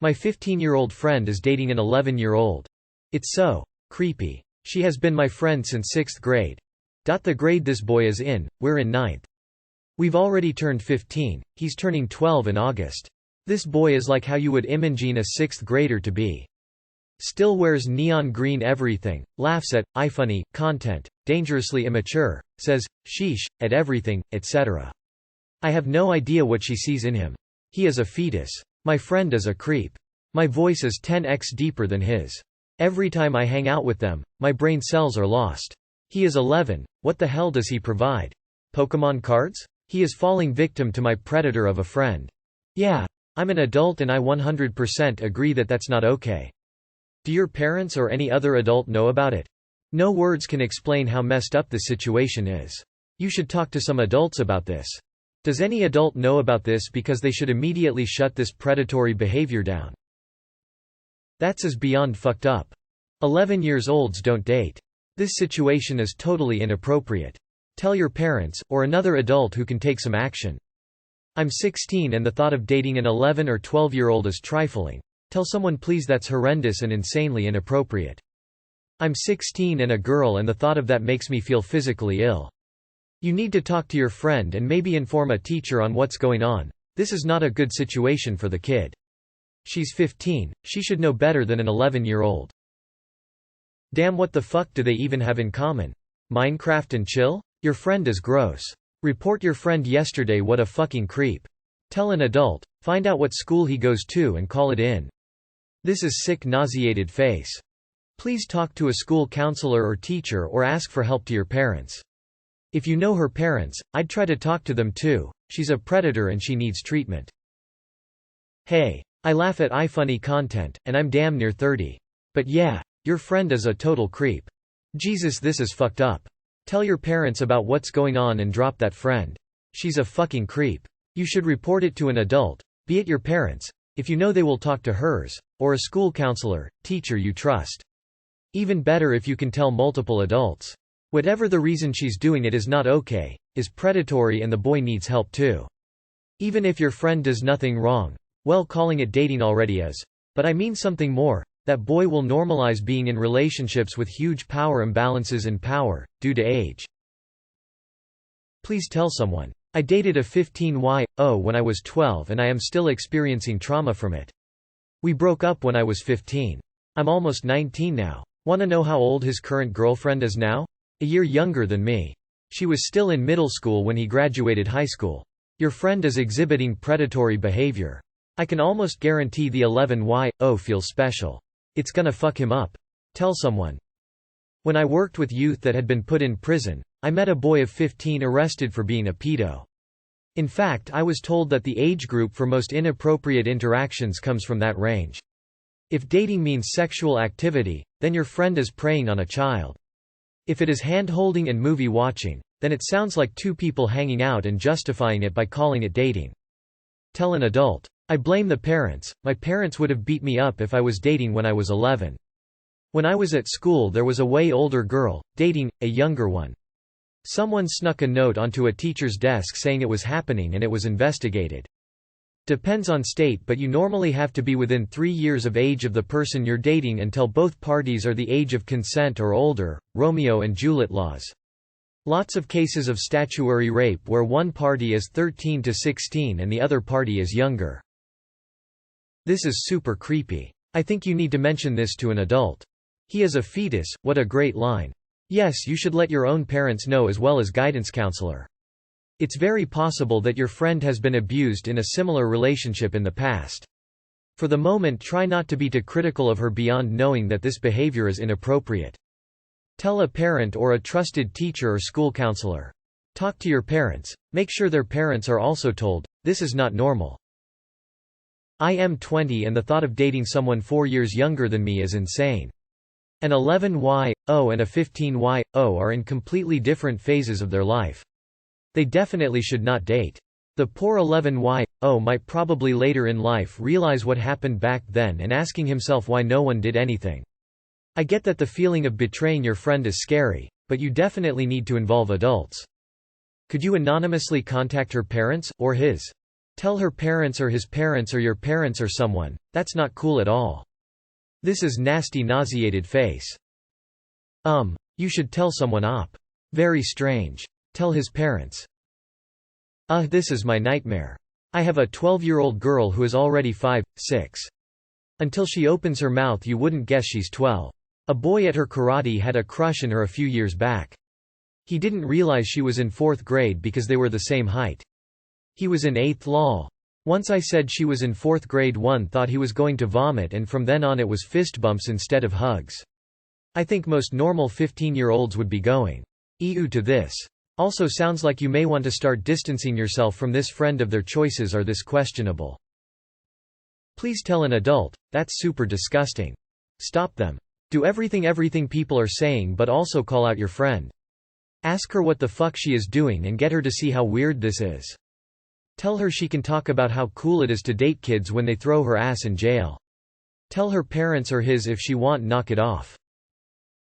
My 15-year-old friend is dating an 11-year-old. It's so creepy. She has been my friend since 6th grade. The grade this boy is in, we're in 9th. We've already turned 15, he's turning 12 in August. This boy is like how you would imagine a 6th grader to be. Still wears neon green everything, laughs at, ifunny, content, dangerously immature, says, sheesh, at everything, etc. I have no idea what she sees in him. He is a fetus. My friend is a creep. My voice is 10x deeper than his. Every time I hang out with them, my brain cells are lost. He is 11, what the hell does he provide? Pokémon cards? He is falling victim to my predator of a friend. Yeah, I'm an adult and I 100% agree that that's not okay. Do your parents or any other adult know about it? No words can explain how messed up this situation is. You should talk to some adults about this. Does any adult know about this because they should immediately shut this predatory behavior down? That's beyond fucked up. 11-year-olds don't date. This situation is totally inappropriate. Tell your parents, or another adult who can take some action. I'm 16 and the thought of dating an 11 or 12-year-old is trifling. Tell someone please, that's horrendous and insanely inappropriate. I'm 16 and a girl and the thought of that makes me feel physically ill. You need to talk to your friend and maybe inform a teacher on what's going on. This is not a good situation for the kid. She's 15, she should know better than an 11-year-old. Damn, what the fuck do they even have in common? Minecraft and chill? Your friend is gross. Report your friend yesterday, what a fucking creep. Tell an adult, find out what school he goes to and call it in. This is sick, nauseated face. Please talk to a school counselor or teacher or ask for help to your parents. If you know her parents, I'd try to talk to them too. She's a predator and she needs treatment. Hey, I laugh at ifunny content, and I'm damn near 30. But yeah, your friend is a total creep. Jesus, this is fucked up. Tell your parents about what's going on and drop that friend. She's a fucking creep. You should report it to an adult, be it your parents, if you know they will talk to hers, or a school counselor, teacher you trust. Even better if you can tell multiple adults. Whatever the reason she's doing it is not okay, is predatory, and the boy needs help too. Even if your friend does nothing wrong, well, calling it dating already is. But I mean something more, that boy will normalize being in relationships with huge power imbalances and power, due to age. Please tell someone. I dated a 15-year-old when I was 12 and I am still experiencing trauma from it. We broke up when I was 15. I'm almost 19 now. Wanna know how old his current girlfriend is now? A year younger than me. She was still in middle school when he graduated high school. Your friend is exhibiting predatory behavior. I can almost guarantee the 11-year-old feels special. It's gonna fuck him up. Tell someone. When I worked with youth that had been put in prison, I met a boy of 15 arrested for being a pedo. In fact, I was told that the age group for most inappropriate interactions comes from that range. If dating means sexual activity, then your friend is preying on a child. If it is hand-holding and movie watching, then it sounds like two people hanging out and justifying it by calling it dating. Tell an adult. I blame the parents. My parents would have beat me up if I was dating when I was 11. When I was at school there was a way older girl, dating a younger one. Someone snuck a note onto a teacher's desk saying it was happening and it was investigated. Depends on state, but you normally have to be within 3 years of age of the person you're dating until both parties are the age of consent or older, Romeo and Juliet laws. Lots of cases of statutory rape where one party is 13 to 16 and the other party is younger. This is super creepy. I think you need to mention this to an adult. He is a fetus, what a great line. Yes, you should let your own parents know as well as guidance counselor. It's very possible that your friend has been abused in a similar relationship in the past. For the moment, try not to be too critical of her beyond knowing that this behavior is inappropriate. Tell a parent or a trusted teacher or school counselor. Talk to your parents, make sure their parents are also told, this is not normal. I am 20 and the thought of dating someone 4 years younger than me is insane. An 11-year-old and a 15-year-old are in completely different phases of their life. They definitely should not date. The poor 11-year-old might probably later in life realize what happened back then and asking himself why no one did anything. I get that the feeling of betraying your friend is scary, but you definitely need to involve adults. Could you anonymously contact her parents, or his? Tell her parents or his parents or your parents or someone. That's not cool at all. This is nasty nauseated face. You should tell someone op. Very strange. Tell his parents. This is my nightmare. I have a 12-year-old girl who is already 5, 6. Until she opens her mouth you wouldn't guess she's 12. A boy at her karate had a crush on her a few years back. He didn't realize she was in 4th grade because they were the same height. He was in 8th law. Once I said she was in 4th grade, one thought he was going to vomit, and from then on it was fist bumps instead of hugs. I think most normal 15-year-olds would be going, ew to this. Also sounds like you may want to start distancing yourself from this friend of their choices or this questionable. Please tell an adult, that's super disgusting. Stop them. Do everything people are saying, but also call out your friend. Ask her what the fuck she is doing and get her to see how weird this is. Tell her she can talk about how cool it is to date kids when they throw her ass in jail. Tell her parents or his if she want, knock it off.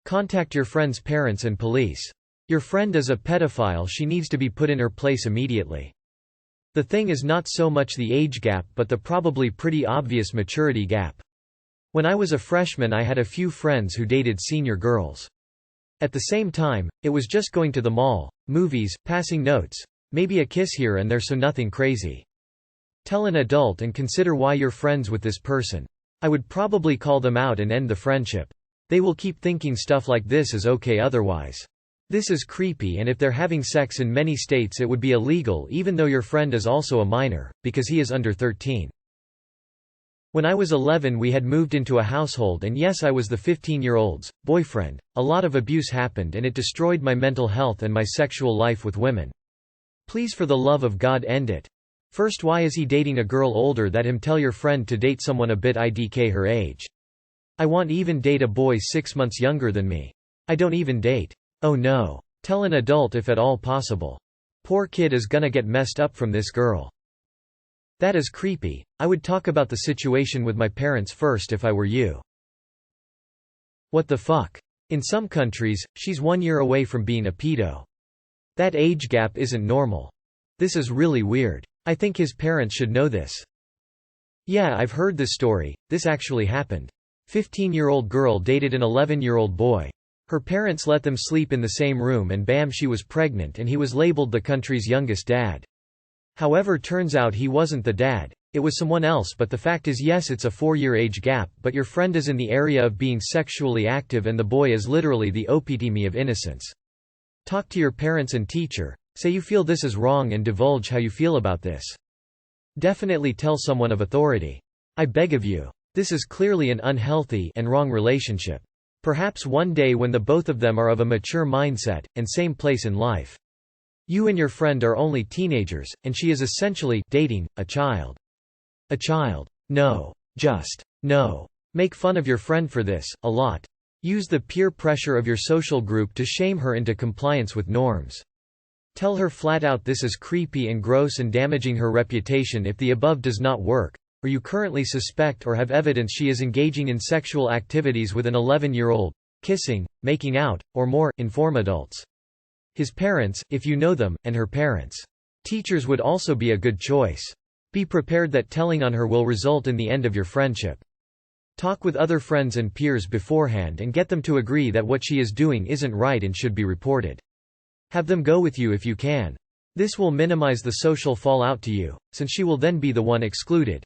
Contact your friend's parents and police. Your friend is a pedophile, she needs to be put in her place immediately. The thing is not so much the age gap but the probably pretty obvious maturity gap. When I was a freshman I had a few friends who dated senior girls. At the same time, it was just going to the mall, movies, passing notes, maybe a kiss here and there, so nothing crazy. Tell an adult and consider why you're friends with this person. I would probably call them out and end the friendship. They will keep thinking stuff like this is okay otherwise. This is creepy, and if they're having sex in many states it would be illegal even though your friend is also a minor, because he is under 13. When I was 11 we had moved into a household, and yes, I was the 15-year-old's boyfriend. A lot of abuse happened and it destroyed my mental health and my sexual life with women. Please, for the love of God, end it. First, why is he dating a girl older than him? Tell your friend to date someone a bit idk her age. I won't even date a boy 6 months younger than me. I don't even date. Oh no. Tell an adult if at all possible. Poor kid is gonna get messed up from this girl. That is creepy. I would talk about the situation with my parents first if I were you. What the fuck? In some countries, she's 1 year away from being a pedo. That age gap isn't normal. This is really weird. I think his parents should know this. Yeah, I've heard this story. This actually happened. 15-year-old girl dated an 11-year-old boy. Her parents let them sleep in the same room and bam, she was pregnant and he was labeled the country's youngest dad. However, turns out he wasn't the dad, it was someone else. But the fact is, yes, it's a 4-year age gap, but your friend is in the area of being sexually active and the boy is literally the epitome of innocence. Talk to your parents and teacher. Say you feel this is wrong and divulge how you feel about this. Definitely tell someone of authority. I beg of you. This is clearly an unhealthy and wrong relationship. Perhaps one day when the both of them are of a mature mindset, and same place in life. You and your friend are only teenagers, and she is essentially dating a child. A child. No. Just no. Make fun of your friend for this, a lot. Use the peer pressure of your social group to shame her into compliance with norms. Tell her flat out this is creepy and gross and damaging her reputation. If the above does not work, or you currently suspect or have evidence she is engaging in sexual activities with an 11-year-old, kissing, making out, or more, inform adults. His parents, if you know them, and her parents. Teachers would also be a good choice. Be prepared that telling on her will result in the end of your friendship. Talk with other friends and peers beforehand and get them to agree that what she is doing isn't right and should be reported. Have them go with you if you can. This will minimize the social fallout to you, since she will then be the one excluded.